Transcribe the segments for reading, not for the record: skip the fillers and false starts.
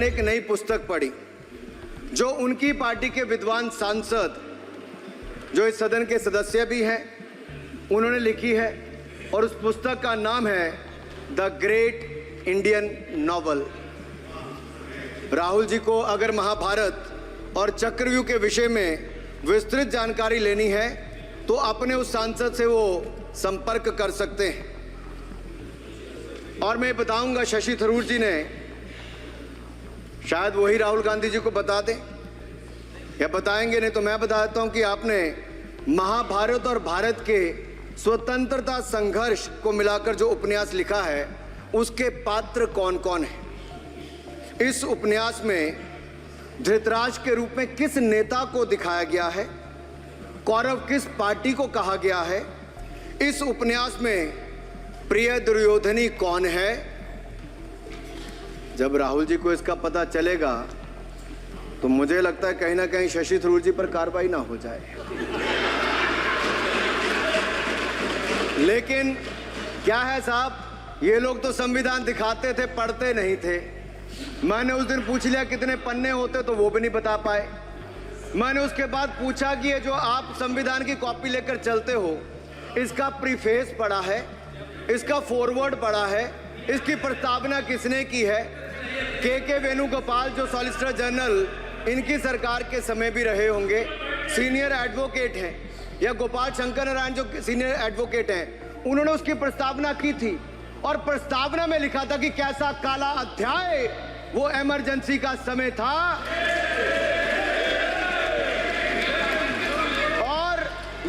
मैंने एक नई पुस्तक पढ़ी जो उनकी पार्टी के विद्वान सांसद, जो इस सदन के सदस्य भी हैं, उन्होंने लिखी है, और उस पुस्तक का नाम है the great Indian novel. Rahul ji को अगर महाभारत और चक्रव्यूह के विषय में विस्तृत जानकारी लेनी है तो अपने उस सांसद से वो संपर्क कर सकते हैं। और मैं बताऊंगा, शशि थरूर जी ने, शायद वही राहुल गांधी जी को बता दें या बताएंगे, नहीं तो मैं बता देता हूं कि आपने महाभारत और भारत के स्वतंत्रता संघर्ष को मिलाकर जो उपन्यास लिखा है उसके पात्र कौन कौन है। इस उपन्यास में धृतराष्ट्र के रूप में किस नेता को दिखाया गया है, कौरव किस पार्टी को कहा गया है, इस उपन्यास में प्रिय दुर्योधनी कौन है। जब राहुल जी को इसका पता चलेगा तो मुझे लगता है कहीं ना कहीं शशि थरूर जी पर कार्रवाई ना हो जाए। लेकिन क्या है साहब, ये लोग तो संविधान दिखाते थे, पढ़ते नहीं थे। मैंने उस दिन पूछ लिया कितने पन्ने होते, तो वो भी नहीं बता पाए। मैंने उसके बाद पूछा कि ये जो आप संविधान की कॉपी लेकर चलते हो, इसका प्रीफेस पढ़ा है, इसका फॉरवर्ड पढ़ा है, इसकी प्रस्तावना किसने की है। के वेणुगोपाल जो सॉलिसिटर जनरल इनकी सरकार के समय भी रहे होंगे, सीनियर एडवोकेट हैं, या गोपाल शंकर नारायण जो सीनियर एडवोकेट हैं, उन्होंने उसकी प्रस्तावना की थी और प्रस्तावना में लिखा था कि कैसा काला अध्याय वो इमरजेंसी का समय था। और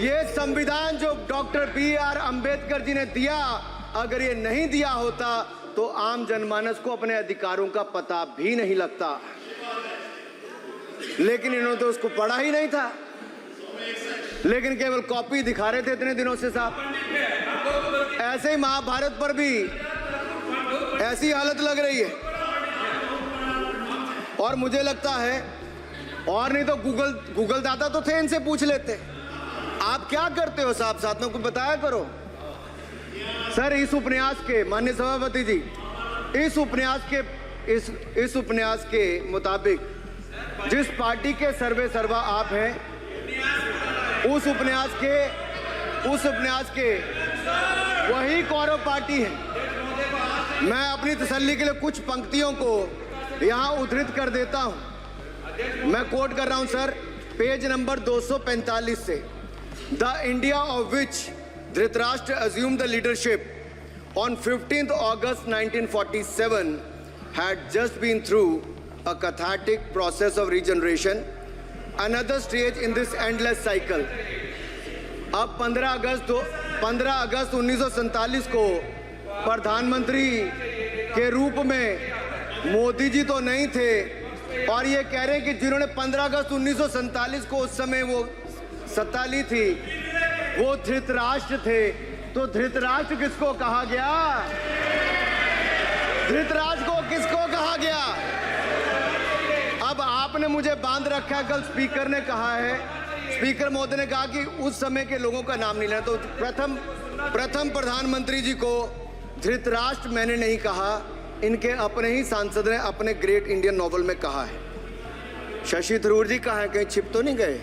ये संविधान जो डॉक्टर बी.आर. अंबेडकर जी ने दिया, अगर ये नहीं दिया होता तो आम जनमानस को अपने अधिकारों का पता भी नहीं लगता। लेकिन इन्होंने तो उसको पढ़ा ही नहीं था, लेकिन केवल कॉपी दिखा रहे थे इतने दिनों से साहब। ऐसे ही महाभारत पर भी ऐसी हालत लग रही है। और मुझे लगता है, और नहीं तो गूगल दादा तो थे, इनसे पूछ लेते आप क्या करते हो साहब, साथ में कुछ बताया करो। सर, इस उपन्यास के, माननीय सभापति जी, इस उपन्यास के मुताबिक जिस पार्टी के सर्वे सर्वा आप हैं, उस उपन्यास के वही कौरव पार्टी है। मैं अपनी तसल्ली के लिए कुछ पंक्तियों को यहां उद्धृत कर देता हूं। मैं कोट कर रहा हूं सर, पेज नंबर 245 से। The India of which Dhritarashtra assumed the leadership on 15th August 1947 had just been through a cathartic process of regeneration, another stage in this endless cycle. अब 15 अगस्त 1947 को प्रधानमंत्री के रूप में मोदी जी तो नहीं थे, और ये कह रहे हैं कि जिन्होंने 15 अगस्त 1947 को उस समय वो सत्ता ली थी वो धृतराष्ट्र थे। तो धृतराष्ट्र किसको कहा गया? धृतराष्ट्र को किसको कहा गया? अब आपने मुझे बांध रखा है, कल स्पीकर ने कहा है, स्पीकर महोदय ने कहा कि उस समय के लोगों का नाम नहीं लेना। तो प्रथम प्रधानमंत्री जी को धृतराष्ट्र मैंने नहीं कहा, इनके अपने ही सांसद ने अपने ग्रेट इंडियन नॉवल में कहा है। शशि थरूर जी कहाँ हैं, कहीं छिप तो नहीं गए?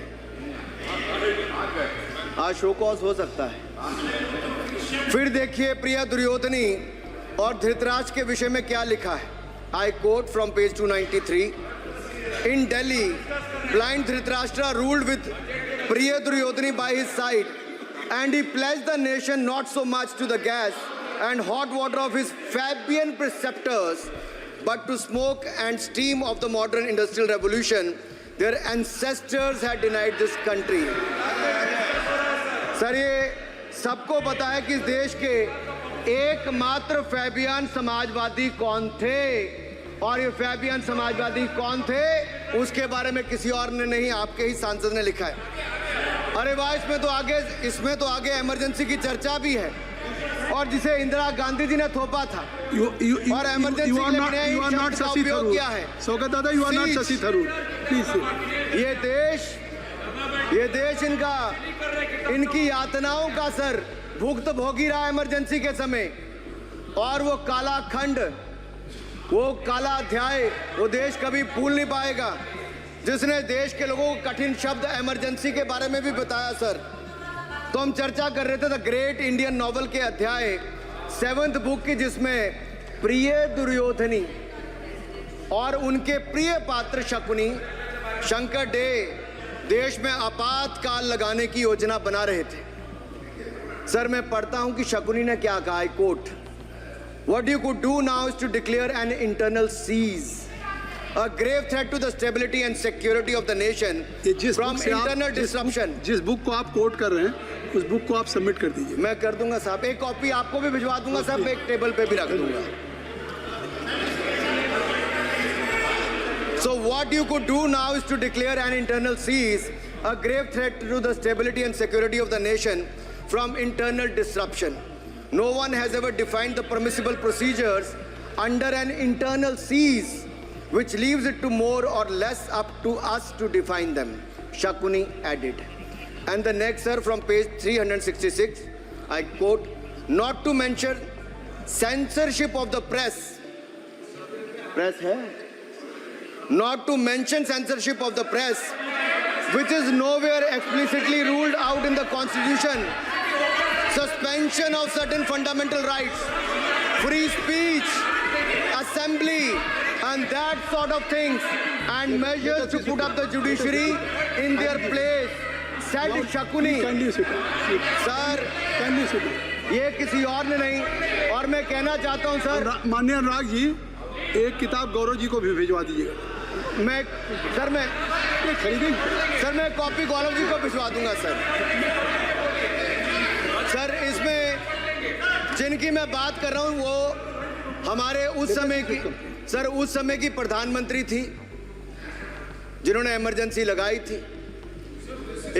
आज शो कॉज हो सकता है। फिर देखिए प्रिया दुर्योधनी और धृतराष्ट्र के विषय में क्या लिखा है। I quote from page 293। In Delhi, blind Dhritarashtra ruled with Priya Duryodhani by his side, and he pledged the nation not so much to the gas and hot water of his Fabian preceptors, but to smoke and steam of the modern industrial revolution. Their ancestors had denied this country. Sir, ये सबको पता है कि इस देश के एकमात्र Fabian Samajwadi कौन थे, और ये फैबियन समाजवादी कौन थे उसके बारे में किसी और ने नहीं, आपके ही सांसद ने लिखा है। अरे वाह, इसमें तो आगे इमरजेंसी की चर्चा भी है, और जिसे इंदिरा गांधी जी ने थोपा था, और इमरजेंसी के लिए उपयोग किया है। सौगत दादा, you are not Shashi Tharoor, please. ये देश इनकी यातनाओं का सर भुगत भोगी रहा इमरजेंसी के समय, और वो काला खंड वो काला अध्याय वो देश कभी भूल नहीं पाएगा, जिसने देश के लोगों को कठिन शब्द इमरजेंसी के बारे में भी बताया। सर, तो हम चर्चा कर रहे थे द ग्रेट इंडियन नॉवल के अध्याय 7th बुक की, जिसमें प्रिय दुर्योधनी और उनके प्रिय पात्र शकुनी शंकर डे देश में आपातकाल लगाने की योजना बना रहे थे। सर, मैं पढ़ता हूं कि शकुनी ने क्या कहा, I quote, What you could do now is to declare an internal seize, a grave threat to the stability and security of the nation from internal disruption. जिस बुक को आप कोट कर रहे हैं उस बुक को आप सबमिट कर दीजिए। मैं कर दूंगा साहब, एक कॉपी आपको भी भिजवा दूंगा साहब, एक टेबल पे भी रख दूंगा। So what you could do now is to declare an internal seize, a grave threat to the stability and security of the nation from internal disruption. No one has ever defined the permissible procedures under an internal seize, which leaves it to more or less up to us to define them, Shakuni added. And the next, sir, from page 366, I quote, not to mention censorship of the press. Press hai? Not to mention censorship of the press, which is nowhere explicitly ruled out in the Constitution. Suspension of certain fundamental rights, free speech, assembly, and that sort of things, and measures to put up the judiciary in their place, said Shakuni. Sir, ये किसी और ने नहीं, और मैं कहना चाहता हूँ सर, माननीय अनुराग जी, एक किताब गौरव जी को भी भिजवा दीजिएगा। मैं कॉपी गौरव जी को भिजवा दूंगा सर। सर, इसमें जिनकी मैं बात कर रहा हूं वो हमारे उस समय की प्रधानमंत्री थी जिन्होंने इमरजेंसी लगाई थी।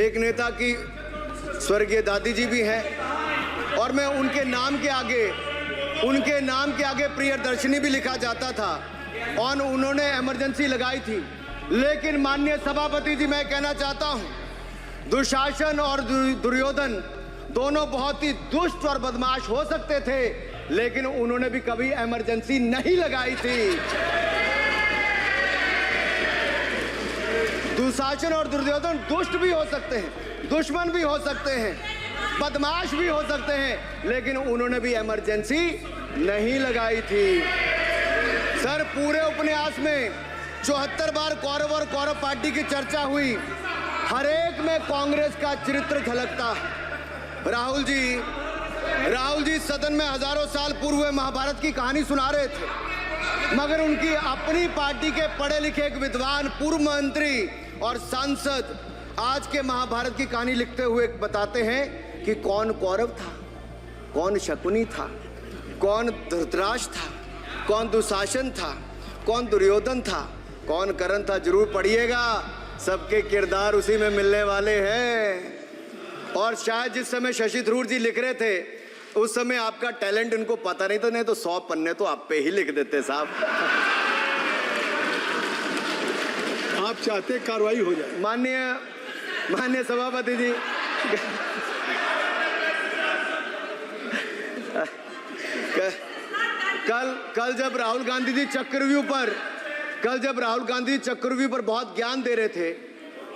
एक नेता की स्वर्गीय दादी जी भी हैं, और मैं उनके नाम के आगे प्रियदर्शिनी भी लिखा जाता था, और उन्होंने इमरजेंसी लगाई थी। लेकिन माननीय सभापति जी, मैं कहना चाहता हूं, दुशासन और दुर्योधन दोनों बहुत ही दुष्ट और बदमाश हो सकते थे, लेकिन उन्होंने भी कभी इमरजेंसी नहीं लगाई थी। दुशासन और दुर्योधन दुष्ट भी हो सकते हैं, दुश्मन भी हो सकते हैं, बदमाश भी हो सकते हैं, लेकिन उन्होंने भी इमरजेंसी नहीं लगाई थी। सर, पूरे उपन्यास में 74 बार कौरव और कौरव पार्टी की चर्चा हुई, हर एक में कांग्रेस का चरित्र झलकता है। राहुल जी सदन में हजारों साल पूर्व हुए महाभारत की कहानी सुना रहे थे, मगर उनकी अपनी पार्टी के पढ़े लिखे एक विद्वान पूर्व मंत्री और सांसद आज के महाभारत की कहानी लिखते हुए बताते हैं कि कौन कौरव था, कौन शकुनी था, कौन धृतराष्ट्र था, कौन दुशासन था, कौन दुर्योधन था, कौन कर्ण था। जरूर पढ़िएगा, सबके किरदार उसी में मिलने वाले हैं। और शायद जिस समय शशि थरूर जी लिख रहे थे उस समय आपका टैलेंट उनको पता नहीं था, नहीं तो 100 पन्ने तो आप पे ही लिख देते साहब। आप चाहते कार्रवाई हो जाए। माननीय सभापति जी, कल जब राहुल गांधी जी चक्रव्यूह पर बहुत ज्ञान दे रहे थे,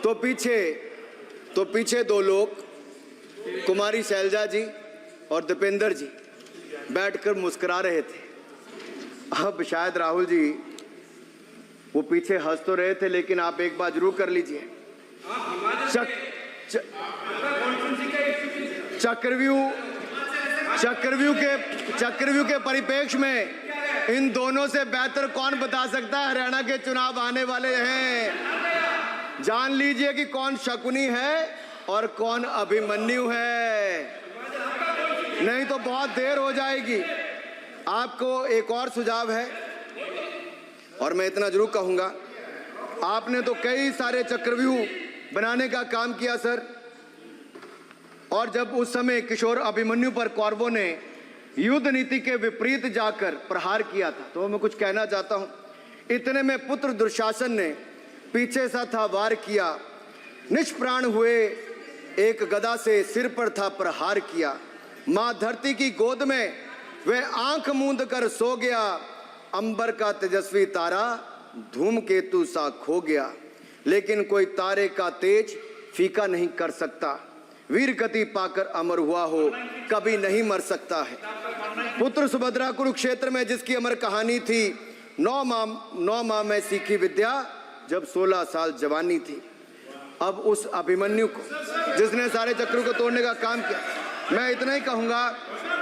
तो पीछे दो लोग, कुमारी शैलजा जी और दीपेंद्र जी, बैठकर मुस्कुरा रहे थे। अब शायद राहुल जी वो पीछे हंस तो रहे थे, लेकिन आप एक बात जरूर कर लीजिए, चक्रव्यूह के परिप्रेक्ष्य में इन दोनों से बेहतर कौन बता सकता है हरियाणा के चुनाव आने वाले हैं। जान लीजिए कि कौन शकुनी है और कौन अभिमन्यु है, नहीं तो बहुत देर हो जाएगी। आपको एक और सुझाव है, और मैं इतना जरूर कहूंगा, आपने तो कई सारे चक्रव्यूह बनाने का काम किया सर, और जब उस समय किशोर अभिमन्यु पर कौरवों ने युद्ध नीति के विपरीत जाकर प्रहार किया था, तो मैं कुछ कहना चाहता हूं। इतने में पुत्र दुशासन ने पीछे सा था वार किया, निष्प्राण हुए एक गदा से सिर पर था प्रहार किया। मां धरती की गोद में वह आंख मूंद कर सो गया, अंबर का तेजस्वी तारा धूमकेतु सा खो गया, लेकिन कोई तारे का तेज फीका नहीं कर सकता। वीर गति पाकर अमर हुआ हो, कभी नहीं मर सकता है। पुत्र सुभद्रा कुरुक्षेत्र में जिसकी अमर कहानी थी, 9 माह में सीखी विद्या, जब 16 साल जवानी थी। अब उस अभिमन्यु को, जिसने सारे चक्रों को तोड़ने का काम किया, मैं इतना ही कहूंगा,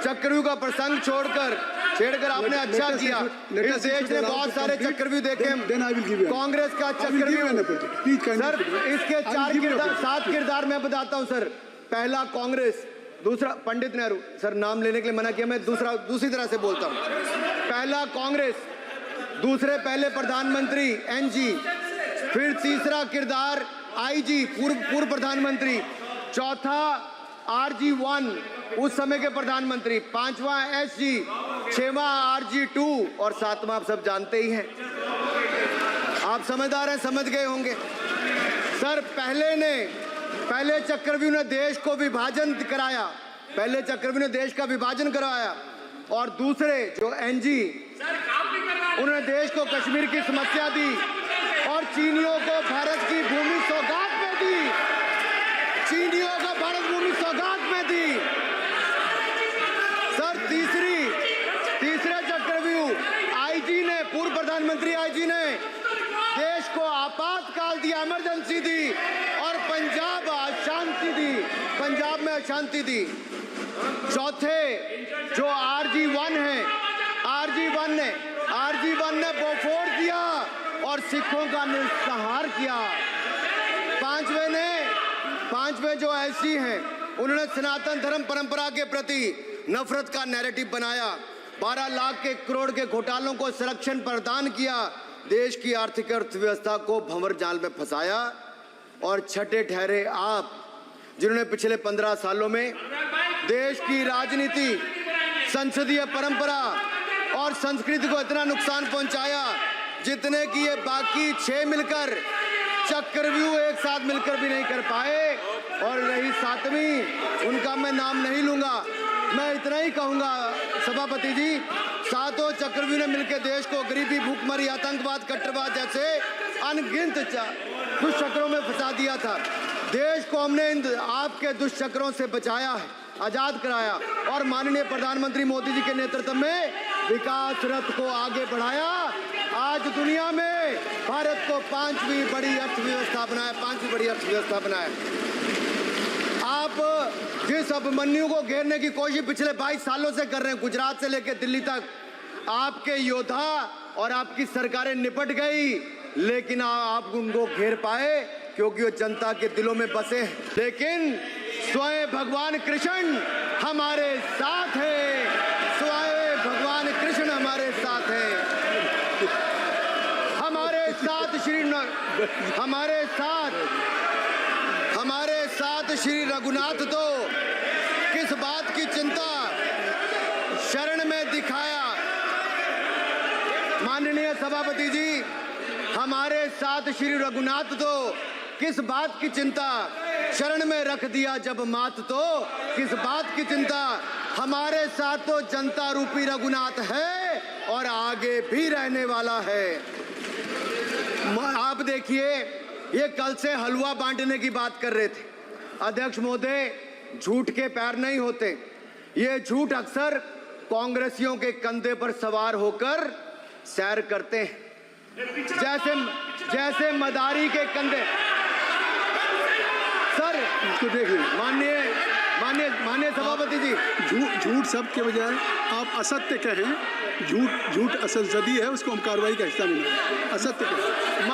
चक्रव्यूह का प्रसंग छेड़कर आपने अच्छा किया। इस देश ने बहुत सारे चक्रव्यूह देखे, कांग्रेस का चक्रव्यूह। सर, इसके 7 किरदार मैं बताता हूं सर। पहला कांग्रेस, दूसरा पंडित नेहरू, सर नाम लेने के लिए मना किया, मैं दूसरी तरह से बोलता हूं। पहला कांग्रेस, दूसरे पहले प्रधानमंत्री एनजी, फिर तीसरा किरदार आईजी पूर्व प्रधानमंत्री, चौथा RG1 उस समय के प्रधानमंत्री, 5वां SG, 6वां RG2 और 7वां आप सब जानते ही हैं। आप समझदार हैं, समझ गए होंगे। सर, पहले चक्रव्यूह ने देश को विभाजन कराया, पहले चक्रव्यूह ने देश का विभाजन करवाया, और दूसरे जो एनजी, उन्होंने देश को कश्मीर की समस्या दी और चीनियों को भारत की भूमि सौगात में दी, चीनियों को भारत भूमि सौगात में दी। सर, तीसरे चक्रव्यूह आईजी ने, पूर्व प्रधानमंत्री आईजी ने देश को आपातकाल दिया, इमरजेंसी दी, और पंजाब में अशांति दी। चौथे जो RG1 है, RG1 ने बोफोर्स दिया और सिखों का निस्सहार किया। पांचवें जो ऐसी हैं, उन्होंने सनातन धर्म परंपरा के प्रति नफरत का नैरेटिव बनाया, 12 लाख के करोड़ के घोटालों को संरक्षण प्रदान किया, देश की आर्थिक अर्थव्यवस्था को भंवर जाल में फंसाया। और छठे ठहरे आप, जिन्होंने पिछले 15 सालों में देश की राजनीति, संसदीय परंपरा और संस्कृति को इतना नुकसान पहुंचाया, जितने कि ये बाकी 6 मिलकर चक्रव्यूह एक साथ मिलकर भी नहीं कर पाए। और रही 7वीं, उनका मैं नाम नहीं लूंगा, मैं इतना ही कहूंगा सभापति जी, 7 चक्रव्यूह ने मिलकर देश को गरीबी, भूखमरी, आतंकवाद, कट्टरवाद जैसे अनगिनत दुष्चक्रों में फंसा दिया था। देश को हमने इन आपके दुष्चक्रों से बचाया है, आजाद कराया, और माननीय प्रधानमंत्री मोदी जी के नेतृत्व में विकास रथ को आगे बढ़ाया। आज दुनिया में भारत को 5वीं बड़ी अर्थव्यवस्था बनाया। आप जिस अभिमन्यु को घेरने की कोशिश पिछले 22 सालों से कर रहे हैं, गुजरात से लेकर दिल्ली तक, आपके योद्धा और आपकी सरकारें निपट गई, लेकिन आप उनको घेर पाए क्योंकि वो जनता के दिलों में बसे हैं। लेकिन स्वयं भगवान कृष्ण हमारे साथ है, स्वयं भगवान कृष्ण हमारे साथ है, हमारे साथ श्री रघुनाथ तो किस बात की चिंता शरण में दिखाया। माननीय सभापति जी, हमारे साथ श्री रघुनाथ तो किस बात की चिंता शरण में रख दिया जब मात, तो किस बात की चिंता, हमारे साथ तो जनता रूपी रघुनाथ है और आगे भी रहने वाला है। आप देखिए, ये कल से हलवा बांटने की बात कर रहे थे। अध्यक्ष महोदय, झूठ के पैर नहीं होते, ये झूठ अक्सर कांग्रेसियों के कंधे पर सवार होकर सैर करते हैं, जैसे मदारी के कंधे। सर, इसको देखिए, माननीय सभापति जी, झूठ सब के बजाय आप असत्य कहें, झूठ असल जदी है, उसको हम कार्रवाई का हिस्सा नहीं, असत्य कहें।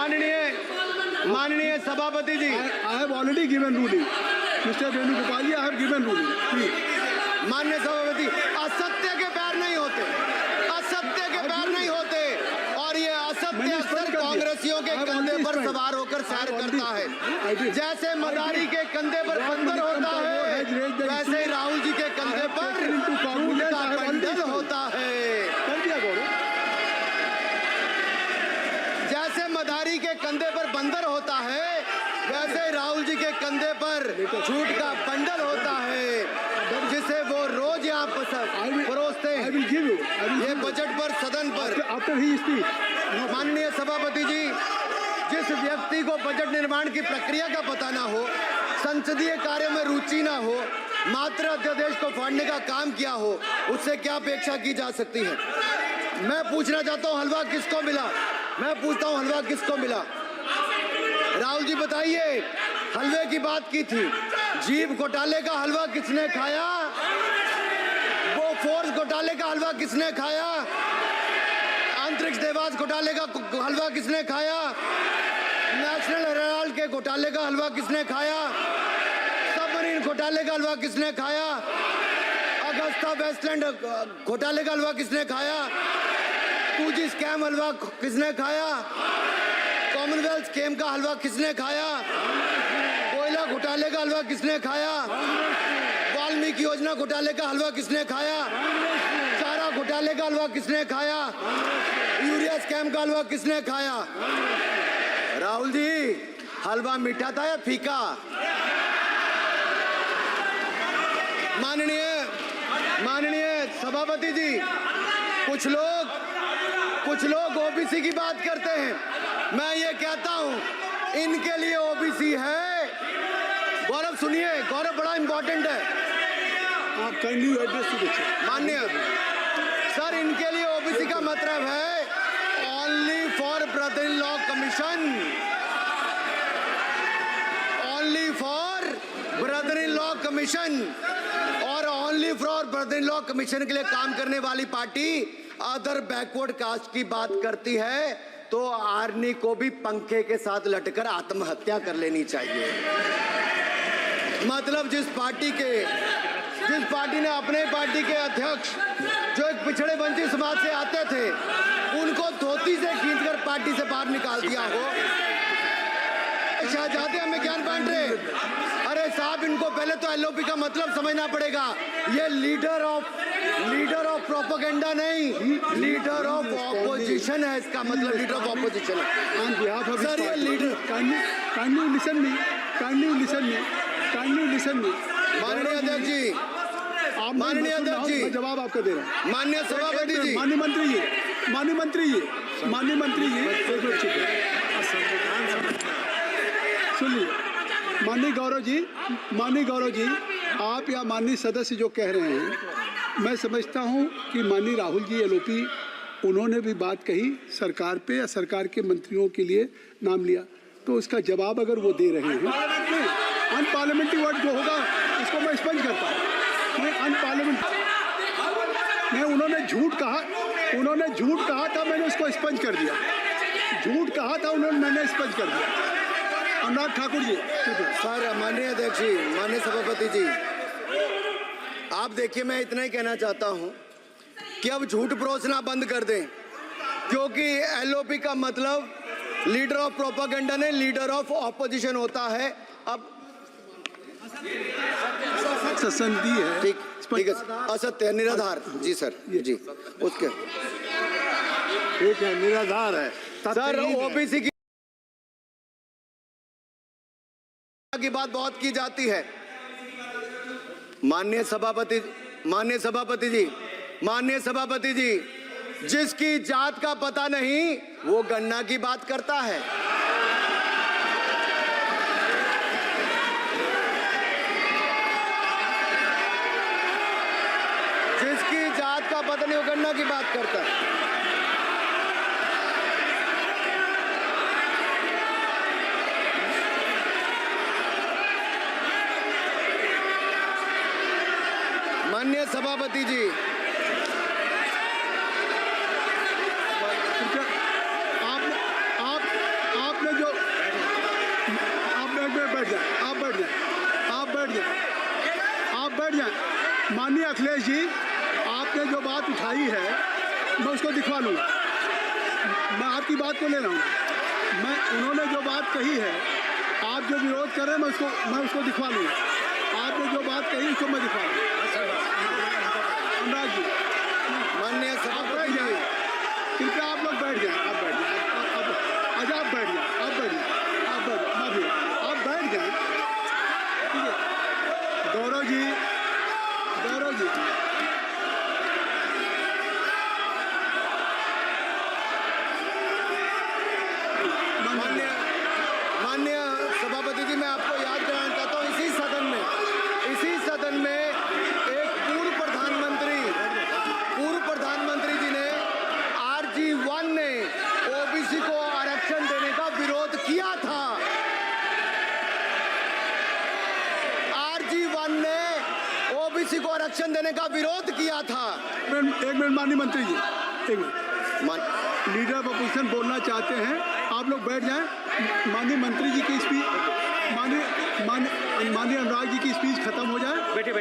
माननीय सभापति जी, I have already given ruling, mister Venugopal ji, I have given ruling. माननीय सभापति, असत्य के पैर नहीं होते, और ये असत्य अक्सर कांग्रेसियों के कंधे पर सवार होकर सैर करता है। जैसे मदारी के कंधे पर बंदर होता है, वैसे ही राहुल जी के कंधे पर झूठ का बंडल होता है। जैसे मदारी के कंधे पर बंदर होता है, वैसे राहुल जी के कंधे पर झूठ का बंडल होता है जिसे वो रोज यहाँ परोसते I हैं। will give you. ये बजट पर सदन पर After he speaks. माननीय सभापति जी, जिस व्यक्ति को बजट निर्माण की प्रक्रिया का पता ना हो, संसदीय कार्य में रुचि ना हो, मात्र अध्यादेश को फाड़ने का काम किया हो, उससे क्या अपेक्षा की जा सकती है? मैं पूछना चाहता हूँ, हलवा किसको मिला? मैं पूछता हूँ, हलवा किसको मिला? राहुल जी बताइए, हलवे की बात की थी, जीभ घोटाले का हलवा किसने खाया? वो फोर्स घोटाले का हलवा किसने खाया? अंतरिक्ष देवास घोटाले का हलवा किसने खाया? नेशनल हेराल्ड के घोटाले का हलवा किसने खाया? सबमरीन घोटाले का हलवा किसने खाया? अगस्ता वेस्टलैंड घोटाले का हलवा किसने खाया? 2G स्कैम हलवा किसने खाया? कॉमनवेल्थ स्कीम का हलवा किसने खाया? कोयला घोटाले का हलवा किसने खाया? वाल्मीकि योजना घोटाले का हलवा किसने खाया? चारा घोटाले का हलवा किसने खाया? यूरिया स्कैम का हलवा किसने खाया? राहुल जी, हलवा मीठा था या फीका? माननीय सभापति जी, कुछ लोग ओबीसी की बात करते हैं। मैं ये कहता हूं, इनके लिए ओबीसी है। गौरव सुनिए, गौरव बड़ा इंपॉर्टेंट है। आप kindly address to the chair. माननीय सर, इनके लिए ओबीसी का मतलब है only for brother in law commission, only for brother in law commission. और only for brother in law commission के लिए काम करने वाली पार्टी अदर बैकवर्ड कास्ट की बात करती है तो आर्नी को भी पंखे के साथ लटकर आत्महत्या कर लेनी चाहिए। मतलब जिस पार्टी ने अपने पार्टी के अध्यक्ष जो एक पिछड़े वंचित समाज से आते थे, उनको धोती से खींचकर पार्टी से बाहर निकाल दिया हो। शाहजादे हमें ज्ञान बांट रहे। अरे साहब, इनको पहले तो एलओपी का मतलब समझना पड़ेगा। ये लीडर ऑफ प्रोपेगेंडा नहीं, लीडर ऑफ ऑपोजिशन है। इसका मतलब लीडर ऑफ ऑपोजिशन है। On behalf of सर, ये लीडर kindly listen me. माननीय अध्यक्ष जी, माननीय अध्यक्ष जी, मैं जवाब आपका दे रहा हूँ। माननीय सभापति जी, माननीय मंत्री जी, एक मिनट चुप रहिए। सुनिए, माननीय गौरव जी, आप या माननीय सदस्य जो कह रहे हैं, मैं समझता हूं कि माननीय राहुल जी एलओपी उन्होंने भी बात कही सरकार पे या सरकार के मंत्रियों के लिए नाम लिया, तो उसका जवाब अगर वो दे रहे हैं, अनपार्लियामेंट्री वर्ड जो होगा उसको मैं स्पंज करता हूँ। मैं अनपार्लियामेंट्री मैं उन्होंने झूठ कहा था, मैंने उसको स्पंज कर दिया। झूठ कहा था उन्होंने, मैंने स्पंज कर दिया। अनुराग ठाकुर जी। सर, माननीय अध्यक्ष जी, माननीय सभापति जी, आप देखिए, मैं इतना ही कहना चाहता हूं कि अब झूठ परोसना बंद कर दें, क्योंकि एलओपी का मतलब लीडर ऑफ प्रोपेगेंडा नहीं, लीडर ऑफ ऑपोजिशन होता है। अब संधि है, ठीक है, असत्य निराधार। जी सर, जी, उसके ठीक है, निराधार है सर। ओबीसी की बात बहुत की जाती है। माननीय सभापति जी, जिसकी जात का पता नहीं वो गन्ना की बात करता है। जिसकी जात का पता नहीं वो गन्ना की बात करता है। माननीय सभापति जी, आपने जो आप बैठ जाए। माननीय अखिलेश जी, आपने जो बात उठाई है मैं उसको दिखवा लूँगा। मैं आपकी बात को ले रहा हूँ। उन्होंने जो बात कही है, आप जो विरोध कर रहे हैं, मैं उसको दिखवा लूँगा। आपने जो बात कही उसको मैं दिखवा लूँगा। अनुराग जी, माननीय सभापति जी, कृपया आप लोग बैठ जाएं। आप बैठ जाएं। माननीय सभापति जी, मैं आपको याद कराना चाहता हूँ, इसी सदन में एक पूर्व प्रधानमंत्री जी ने RG1 ने ओबीसी को आरक्षण देने का विरोध किया था। RG1 ने ओबीसी को आरक्षण देने का विरोध किया था। एक मिनट माननीय मंत्री जी, एक मिनट। लीडर ऑफ अपोजिशन बोलना चाहते हैं, आप लोग बैठ जाएं। माननीय मंत्री जी की स्पीच, माननीय अनुराग जी की स्पीच खत्म हो जाए। बैठे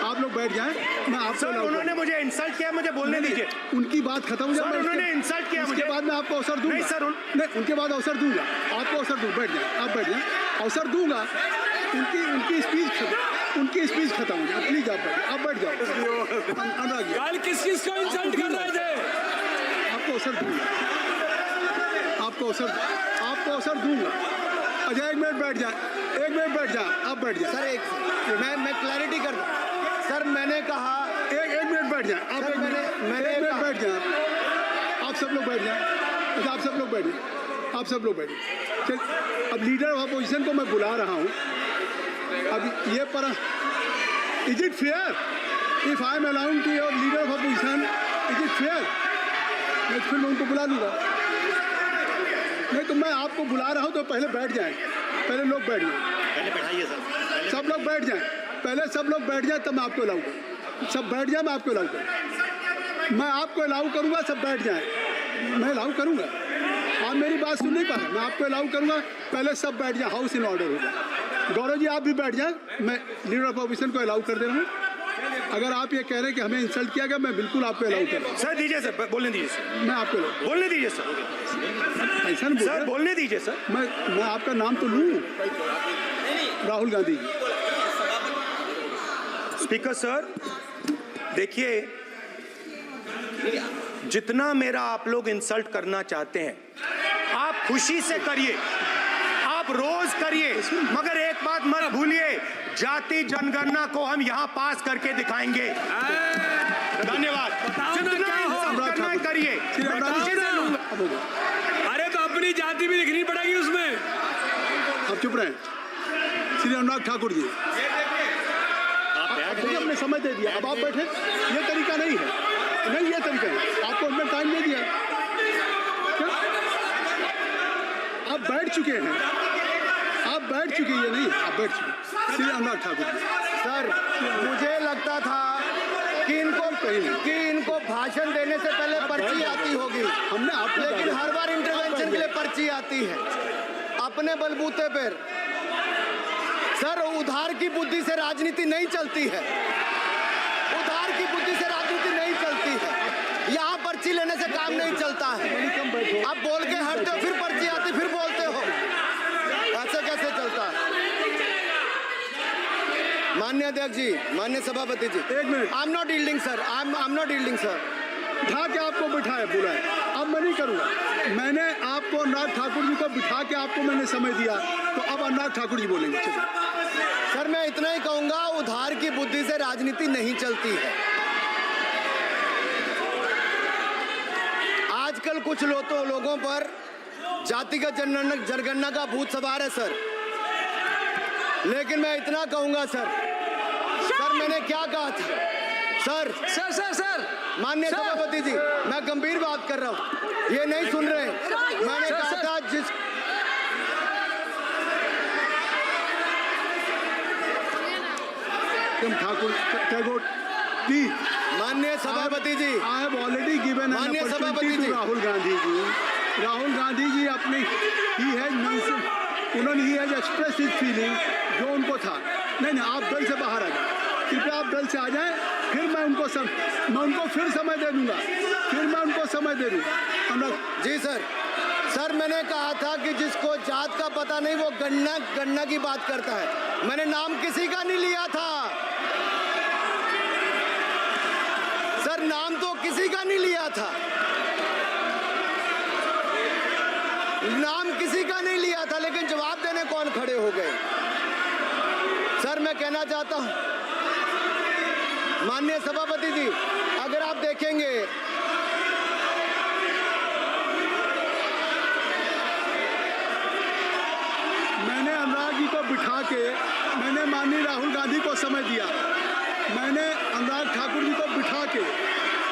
आप लोग बैठ जाएं। मैं आपसे उन्होंने मुझे इंसल्ट किया, मुझे बोलने दीजिए। उनकी बात खत्म हो जाए। उन्होंने इंसल्ट किया, उसके बाद मैं आपको अवसर दूंगा। नहीं सर, नहीं, उनके बाद अवसर दूंगा, आपको अवसर दूंगा। बैठ जाए, आप बैठ जाए, अवसर दूंगा। उनकी स्पीच खत्म हो जाए। प्लीज आप बैठ जाओ। अनुराग जी, कल किस को इंसल्ट कर रहे थे? आपको अवसर दूंगा, आपको अवसर दूंगा। अजय एक मिनट बैठ जाए, आप बैठ जाए। सर मैं क्लैरिटी कर दूं। सर मैंने कहा एक मिनट बैठ जाए। आप सर, मैंने एक मिनट बैठ जाए। आप सब लोग बैठ जाए। अच्छा, आप सब लोग बैठ जाए। चल, अब लीडर ऑफ अपोजिशन को मैं बुला रहा हूँ। अब ये पर is it fair if I am allowing to your leader of opposition, is it fair? मैं फिर उनको बुला लूँगा। नहीं तो मैं आपको बुला रहा हूँ तो पहले बैठ जाएं। पहले लोग बैठ जाएं। पहले बैठाइए सर। सब लोग बैठ जाएं। पहले सब लोग बैठ जाएं तब मैं आपको अलाउ करूँ। सब बैठ जाएं, मैं आपको अलाउ करूँ। मैं आपको अलाउ करूँगा, सब बैठ जाएं। मैं अलाउ करूँगा। आप मेरी बात सुन नहीं पा रहे। मैं आपको अलाउ करूँगा, पहले सब बैठ जाए। हाउस इन ऑर्डर होगा। गौरव जी आप भी बैठ जाएं। मैं लीडर ऑफ अपोजिशन को अलाउ कर दे रहा हूँ। अगर आप ये कह रहे हैं कि हमें इंसल्ट किया गया, मैं बिल्कुल आपको अलाउ कर रहा हूँ। सर दीजिए सर, बोलने दीजिए सर। मैं आपको बोलने दीजिए सर। ऐसा नहीं सर बोलने दीजिए सर। मैं आपका नाम तो लूँ। राहुल गांधी। स्पीकर सर देखिए, जितना मेरा आप लोग इंसल्ट करना चाहते हैं आप खुशी से करिए, आप रोज करिए, मगर एक बात मत भूलिए, जाति जनगणना को हम यहाँ पास करके दिखाएंगे। धन्यवाद। जितना इंसल्ट करना करिए। अरे तो अपनी जाति भी लिखनी पड़ेगी उसमें। आप चुप रहे। श्री अनुराग ठाकुर जी, आपने समय दे दिया, अब आप बैठे। ये तरीका नहीं है, नहीं ये तरीका है। आपको हमने टाइम दे दिया, आप बैठ चुके हैं। आप बैठ चुके हैं, नहीं आप बैठ चुके। श्री अनुराग ठाकुर जी, सर मुझे लगता था कि इनको भाषण देने से पहले पर्ची आती होगी। हमने आप, लेकिन हर बार इंटरवेंशन के लिए पर्ची आती है अपने बलबूते पर। सर उधार की बुद्धि से राजनीति नहीं चलती है। उधार की बुद्धि से राजनीति नहीं चलती है। यहाँ पर्ची लेने से काम नहीं चलता है। आप बोल के हटते हो, फिर पर्ची आती, फिर बोलते हो। ऐसे कैसे चलता है? माननीय अध्यक्ष जी, माननीय सभापति जी, एक minute. I am not yielding sir, I am not yielding sir. बिठा के आपको बिठाया बुलाए, अब मैं नहीं करूँगा। मैंने आपको अनुराग ठाकुर जी को बिठा के आपको मैंने समय दिया, तो अब अनुराग ठाकुर जी बोलेंगे। सर मैं इतना ही कहूंगा, उधार की बुद्धि से राजनीति नहीं चलती है। आजकल कुछ लोगों पर जातिगत जनगणना का भूत सवार है सर। लेकिन मैं इतना कहूंगा सर मैंने क्या कहा था सर माननीय सभापति जी, मैं गंभीर बात कर रहा हूं, ये नहीं सुन रहे। मैंने कहा था ठाकुर टैगोर प्लीज। माननीय सभापति जी, आई हैव ऑलरेडी गिवन माननीय सभापति जी, राहुल गांधी जी अपनी उन्होंने he has express his feeling जो उनको था। नहीं आप दल से बाहर आ जाए, कृपया आप दल से आ जाएं, फिर मैं उनको फिर समय दे दूंगा, जी सर मैंने कहा था कि जिसको जात का पता नहीं वो गणना की बात करता है। मैंने नाम किसी का नहीं लिया था सर, नाम तो किसी का नहीं लिया था, नाम किसी का नहीं लिया था, लेकिन जवाब देने कौन खड़े हो गए। सर मैं कहना चाहता हूं माननीय सभापति जी, अगर आप देखेंगे को बिठा के मैंने माननीय राहुल गांधी को समय दिया, मैंने अनुराग ठाकुर जी को बिठा के,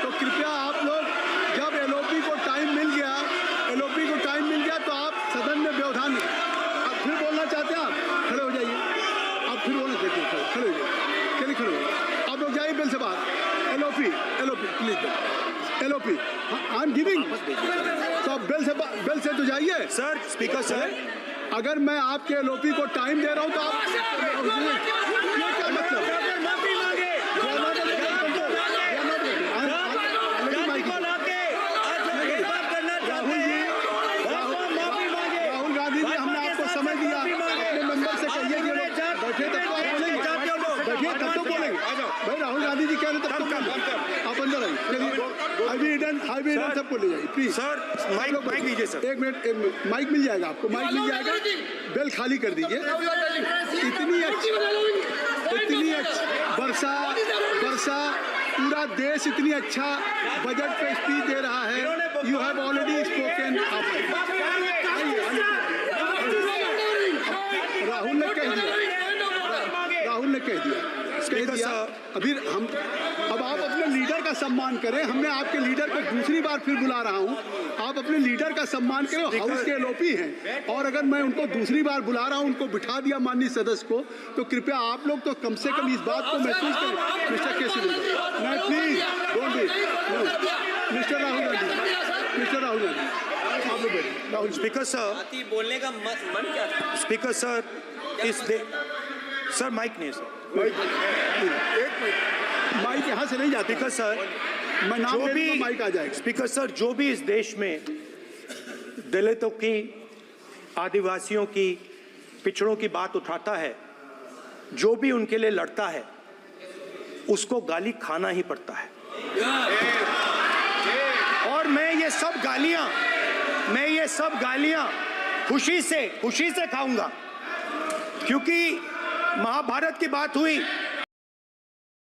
तो कृपया आप लोग जब एलओपी को टाइम मिल गया तो आप सदन में व्यवधान नहीं। अब फिर बोलना चाहते हैं आप, खड़े हो जाइए। आप फिर बोलना चाहते हैं, खड़े हो जाइए। चलिए खड़े हो जाइए। आप लोग जाइए बिल से बाहर। LOP please, LOP I am giving. तो आप बिल से तो जाइए। सर स्पीकर सर, अगर मैं आपके एलओपी को टाइम दे रहा हूं तो आप ये क्या मतलब? राहुल गांधी जी, हमने आपको समय दिया, अपने मेंबर से कहिए कि बैठे तक तो आप बोलेंगे, बैठिए तब तो बोलेंगे भाई। राहुल गांधी जी कह रहे तब तो बोलेंगे। आप अंदर आइए, चलिए सबको ले जाइए प्लीज। सर माइक लीजिए सर। एक मिनट माइक मिल जाएगा आपको, माइक मिल जाएगा। बेल खाली कर दीजिए। इतनी अच्छी वर्षा पूरा देश इतनी अच्छा बजट पे स्पीच दे रहा है। You have already spoken. Rahul ने कह दिया अभी हम, अब आप अपने लीडर का सम्मान करें। हमने आपके लीडर को दूसरी बार फिर बुला रहा हूं, आप अपने लीडर का सम्मान करें। हाउस के एलओपी हैं और अगर मैं उनको दूसरी बार बुला रहा हूं, उनको बिठा दिया माननीय सदस्य को, तो कृपया आप लोग तो कम से कम इस बात को महसूस करें। मिस्टर केसरी, नहीं please don't be. Mister Rahul Gandhi, आप लोग बैठिए। राहुल स्पीकर सर, बोलने का मन क्या था? स्पीकर सर, सर माइक नहीं सर, माइक यहाँ से नहीं जाती। स्पीकर सर, मैं नाम जो ले भी लूंगा, माइक आ जाएगा। स्पीकर सर, जो भी इस देश में दलितों की, आदिवासियों की, पिछड़ों की बात उठाता है, जो भी उनके लिए लड़ता है, उसको गाली खाना ही पड़ता है। और मैं ये सब गालियां खुशी से खाऊंगा, क्योंकि महाभारत की बात हुई